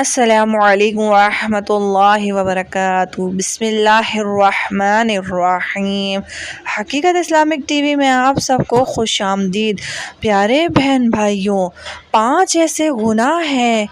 السلام علیکم ورحمۃ اللہ وبرکاتہ۔ بسم اللہ الرحمن الرحیم۔ حقیقت اسلامک ٹی وی میں آپ سب کو خوش آمدید۔ پیارے بہن بھائیوں، 5 ایسے گناہ ہیں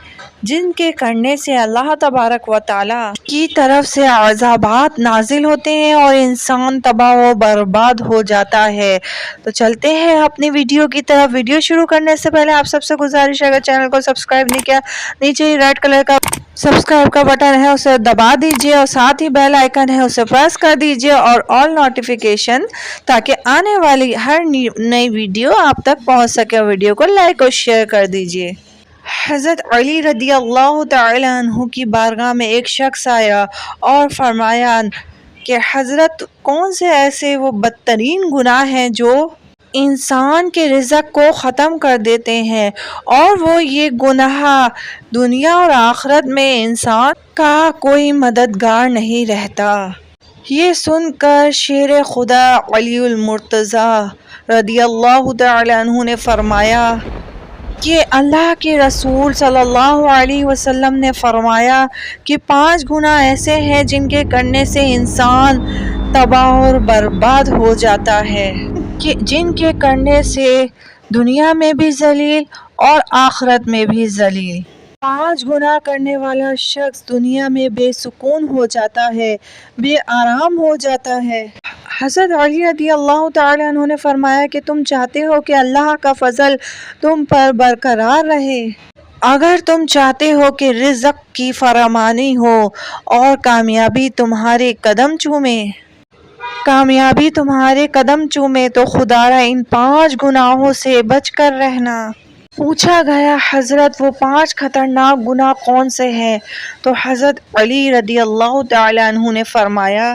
جن کے کرنے سے اللہ تبارک و تعالیٰ کی طرف سے عذابات نازل ہوتے ہیں اور انسان تباہ و برباد ہو جاتا ہے۔ تو چلتے ہیں اپنی ویڈیو کی طرف۔ ویڈیو شروع کرنے سے پہلے آپ سب سے گزارش ہے، اگر چینل کو سبسکرائب نہیں کیا، نیچے ہی ریڈ کلر کا سبسکرائب کا بٹن ہے، اسے دبا دیجئے اور ساتھ ہی بیل آئیکن ہے، اسے پریس کر دیجئے اور آل نوٹیفیکیشن، تاکہ آنے والی ہر نئی ویڈیو آپ تک پہنچ سکے۔ ویڈیو کو لائک اور شیئر کر دیجئے۔ حضرت علی رضی اللہ تعالی عنہ کی بارگاہ میں ایک شخص آیا اور فرمایا کہ حضرت، کون سے ایسے وہ بدترین گناہ ہیں جو انسان کے رزق کو ختم کر دیتے ہیں، اور وہ یہ گناہ دنیا اور آخرت میں انسان کا کوئی مددگار نہیں رہتا۔ یہ سن کر شیر خدا علی المرتضیٰ رضی اللہ تعالی عنہ نے فرمایا کہ اللہ کے رسول صلی اللہ علیہ وسلم نے فرمایا کہ 5 گناہ ایسے ہیں جن کے کرنے سے انسان تباہ اور برباد ہو جاتا ہے، جن کے کرنے سے دنیا میں بھی ذلیل اور آخرت میں بھی ذلیل۔ 5 گناہ کرنے والا شخص دنیا میں بے سکون ہو جاتا ہے، بے آرام ہو جاتا ہے۔ حضرت علی رضی اللہ تعالی عنہ نے فرمایا کہ تم چاہتے ہو کہ اللہ کا فضل تم پر برقرار رہے، اگر تم چاہتے ہو کہ رزق کی فراوانی ہو اور کامیابی تمہارے قدم چومے تو خدارا ان 5 گناہوں سے بچ کر رہنا۔ پوچھا گیا، حضرت وہ 5 خطرناک گناہ کون سے ہیں؟ تو حضرت علی رضی اللہ تعالی عنہ نے فرمایا،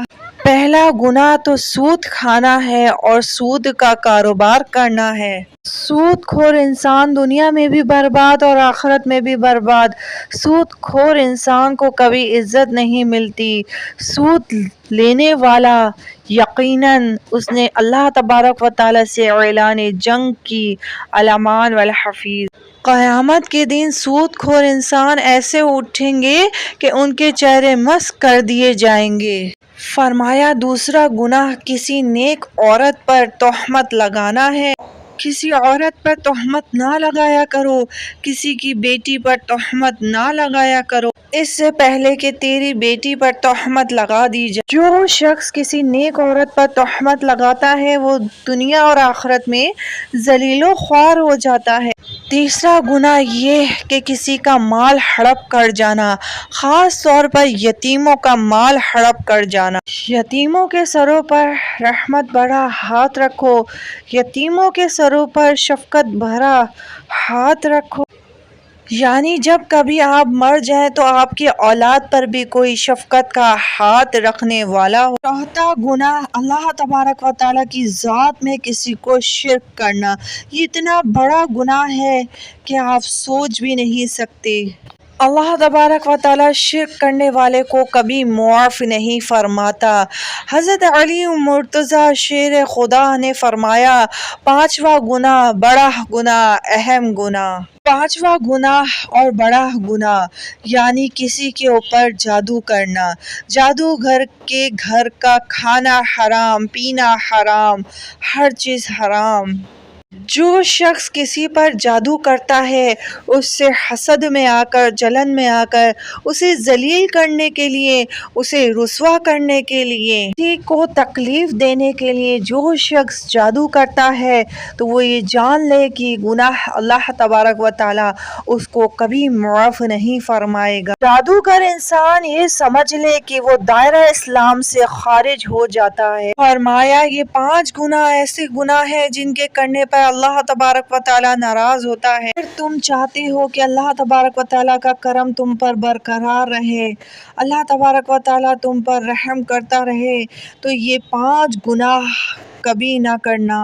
پہلا گناہ تو سود کھانا ہے اور سود کا کاروبار کرنا ہے۔ سود خور انسان دنیا میں بھی برباد اور آخرت میں بھی برباد۔ سود خور انسان کو کبھی عزت نہیں ملتی۔ سود لینے والا یقیناً اس نے اللہ تبارک و تعالیٰ سے اعلان جنگ کی۔ الامان والحفیظ۔ قیامت کے دن سود خور انسان ایسے اٹھیں گے کہ ان کے چہرے مسخ کر دیے جائیں گے۔ فرمایا، دوسرا گناہ کسی نیک عورت پر تہمت لگانا ہے۔ کسی عورت پر تہمت نہ لگایا کرو، کسی کی بیٹی پر تہمت نہ لگایا کرو، اس سے پہلے کہ تیری بیٹی پر تہمت لگا دی جائے۔ جو شخص کسی نیک عورت پر تہمت لگاتا ہے وہ دنیا اور آخرت میں ذلیل و خوار ہو جاتا ہے۔ تیسرا گناہ یہ کہ کسی کا مال ہڑپ کر جانا، خاص طور پر یتیموں کا مال ہڑپ کر جانا۔ یتیموں کے سروں پر رحمت بھرا ہاتھ رکھو، یتیموں کے سروں پر شفقت بھرا ہاتھ رکھو، یعنی جب کبھی آپ مر جائیں تو آپ کی اولاد پر بھی کوئی شفقت کا ہاتھ رکھنے والا ہو۔ چوتھا گناہ اللہ تبارک و تعالیٰ کی ذات میں کسی کو شرک کرنا۔ یہ اتنا بڑا گناہ ہے کہ آپ سوچ بھی نہیں سکتے۔ اللہ تبارک و تعالیٰ شرک کرنے والے کو کبھی معاف نہیں فرماتا۔ حضرت علی مرتضیٰ شیر خدا نے فرمایا، 5واں گناہ بڑا گناہ، اہم گناہ۔ 5واں گناہ اور بڑا گناہ یعنی کسی کے اوپر جادو کرنا۔ جادوگر کے گھر کا کھانا حرام، پینا حرام، ہر چیز حرام۔ جو شخص کسی پر جادو کرتا ہے، اس سے حسد میں آ کر، جلن میں آ کر، اسے ذلیل کرنے کے لیے، اسے رسوا کرنے کے لیے، کسی کو تکلیف دینے کے لیے جو شخص جادو کرتا ہے تو وہ یہ جان لے کہ گناہ اللہ تبارک و تعالیٰ اس کو کبھی معاف نہیں فرمائے گا۔ جادوگر انسان یہ سمجھ لے کہ وہ دائرہ اسلام سے خارج ہو جاتا ہے۔ فرمایا، یہ 5 گناہ ایسے گناہ ہیں جن کے کرنے پر اللہ تبارک و تعالیٰ ناراض ہوتا ہے۔ اگر تم چاہتے ہو کہ اللہ تبارک و تعالیٰ کا کرم تم پر برقرار رہے، اللہ تبارک و تعالیٰ تم پر رحم کرتا رہے، تو یہ 5 گناہ کبھی نہ کرنا۔